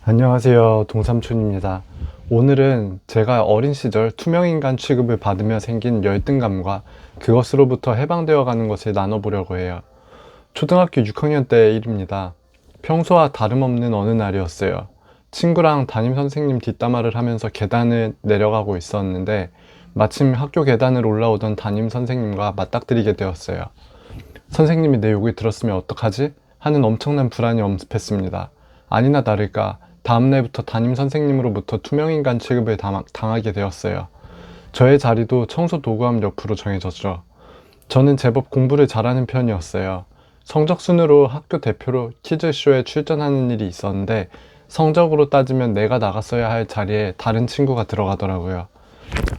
안녕하세요. 동삼촌입니다. 오늘은 제가 어린 시절 투명인간 취급을 받으며 생긴 열등감과 그것으로부터 해방되어 가는 것을 나눠보려고 해요. 초등학교 6학년 때의 일입니다. 평소와 다름없는 어느 날이었어요. 친구랑 담임 선생님 뒷담화를 하면서 계단을 내려가고 있었는데 마침 학교 계단을 올라오던 담임 선생님과 맞닥뜨리게 되었어요. 선생님이 내 욕을 들었으면 어떡하지? 하는 엄청난 불안이 엄습했습니다. 아니나 다를까 다음날부터 담임 선생님으로부터 투명인간 취급을 당하게 되었어요. 저의 자리도 청소 도구함 옆으로 정해졌죠. 저는 제법 공부를 잘하는 편이었어요. 성적 순으로 학교 대표로 퀴즈쇼에 출전하는 일이 있었는데 성적으로 따지면 내가 나갔어야 할 자리에 다른 친구가 들어가더라고요.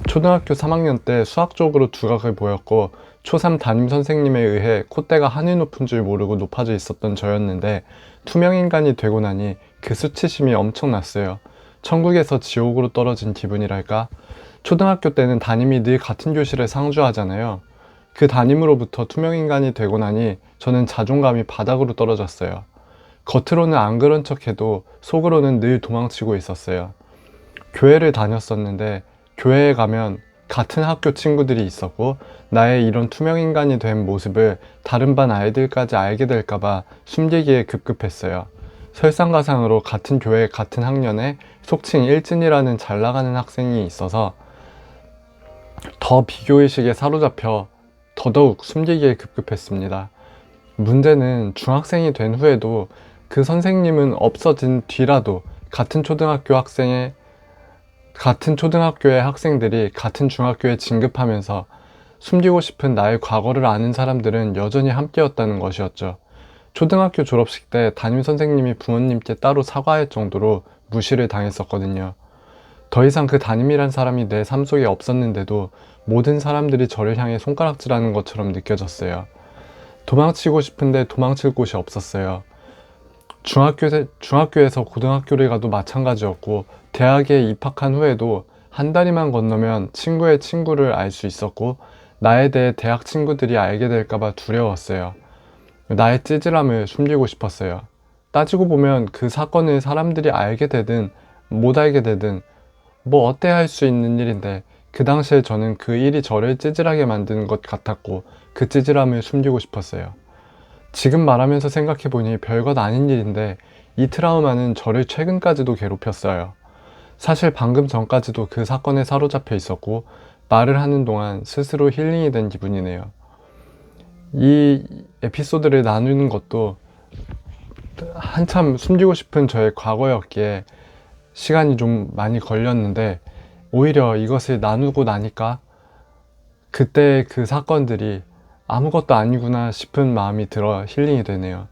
초등학교 3학년 때 수학 쪽으로 두각을 보였고 초3 담임 선생님에 의해 콧대가 하늘 높은 줄 모르고 높아져 있었던 저였는데 투명인간이 되고 나니 그 수치심이 엄청났어요. 천국에서 지옥으로 떨어진 기분이랄까? 초등학교 때는 담임이 늘 같은 교실에 상주하잖아요. 그 담임으로부터 투명인간이 되고 나니 저는 자존감이 바닥으로 떨어졌어요. 겉으로는 안 그런 척해도 속으로는 늘 도망치고 있었어요. 교회를 다녔었는데 교회에 가면 같은 학교 친구들이 있었고 나의 이런 투명인간이 된 모습을 다른 반 아이들까지 알게 될까봐 숨기기에 급급했어요. 설상가상으로 같은 교회 같은 학년에 속칭 일진이라는 잘 나가는 학생이 있어서 더 비교의식에 사로잡혀 더더욱 숨기기에 급급했습니다. 문제는 중학생이 된 후에도 그 선생님은 없어진 뒤라도 같은 초등학교의 학생들이 같은 중학교에 진급하면서 숨기고 싶은 나의 과거를 아는 사람들은 여전히 함께였다는 것이었죠. 초등학교 졸업식 때 담임 선생님이 부모님께 따로 사과할 정도로 무시를 당했었거든요. 더 이상 그 담임이란 사람이 내 삶 속에 없었는데도 모든 사람들이 저를 향해 손가락질하는 것처럼 느껴졌어요. 도망치고 싶은데 도망칠 곳이 없었어요. 중학교에서 고등학교를 가도 마찬가지였고 대학에 입학한 후에도 한 다리만 건너면 친구의 친구를 알 수 있었고 나에 대해 대학 친구들이 알게 될까봐 두려웠어요. 나의 찌질함을 숨기고 싶었어요. 따지고 보면 그 사건을 사람들이 알게 되든 못 알게 되든 뭐 어때야 할 수 있는 일인데 그 당시에 저는 그 일이 저를 찌질하게 만드는 것 같았고 그 찌질함을 숨기고 싶었어요. 지금 말하면서 생각해보니 별것 아닌 일인데 이 트라우마는 저를 최근까지도 괴롭혔어요. 사실 방금 전까지도 그 사건에 사로잡혀 있었고 말을 하는 동안 스스로 힐링이 된 기분이네요. 이 에피소드를 나누는 것도 한참 숨기고 싶은 저의 과거였기에 시간이 좀 많이 걸렸는데 오히려 이것을 나누고 나니까 그때 그 사건들이 아무것도 아니구나 싶은 마음이 들어 힐링이 되네요.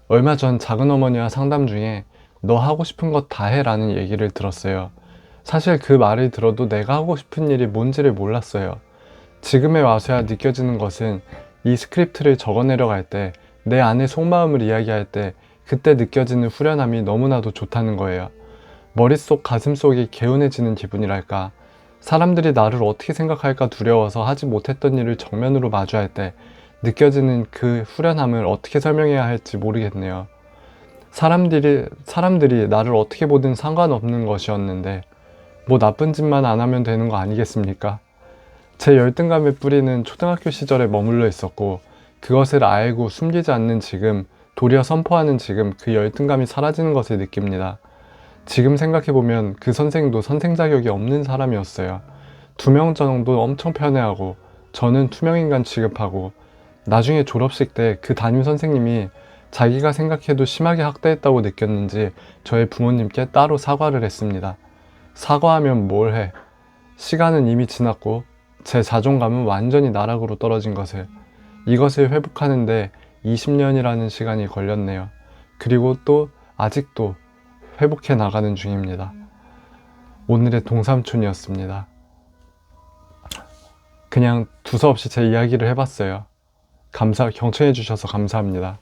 얼마 전 작은 어머니와 상담 중에 너 하고 싶은 것 다 해 라는 얘기를 들었어요. 사실 그 말을 들어도 내가 하고 싶은 일이 뭔지를 몰랐어요. 지금에 와서야 느껴지는 것은 이 스크립트를 적어내려갈 때, 내 안의 속마음을 이야기할 때 그때 느껴지는 후련함이 너무나도 좋다는 거예요. 머릿속 가슴속이 개운해지는 기분이랄까. 사람들이 나를 어떻게 생각할까 두려워서 하지 못했던 일을 정면으로 마주할 때 느껴지는 그 후련함을 어떻게 설명해야 할지 모르겠네요. 사람들이 나를 어떻게 보든 상관없는 것이었는데 뭐 나쁜 짓만 안 하면 되는 거 아니겠습니까? 제 열등감의 뿌리는 초등학교 시절에 머물러 있었고 그것을 알고 숨기지 않는 지금, 도리어 선포하는 지금 그 열등감이 사라지는 것을 느낍니다. 지금 생각해보면 그 선생도 선생 자격이 없는 사람이었어요. 2명 정도 엄청 편애하고 저는 투명인간 취급하고 나중에 졸업식 때 그 담임 선생님이 자기가 생각해도 심하게 학대했다고 느꼈는지 저의 부모님께 따로 사과를 했습니다. 사과하면 뭘 해? 시간은 이미 지났고 제 자존감은 완전히 나락으로 떨어진 것을, 이것을 회복하는데 20년이라는 시간이 걸렸네요. 그리고 또 아직도 회복해 나가는 중입니다. 오늘의 동삼촌이었습니다. 그냥 두서없이 제 이야기를 해봤어요. 경청해 주셔서 감사합니다.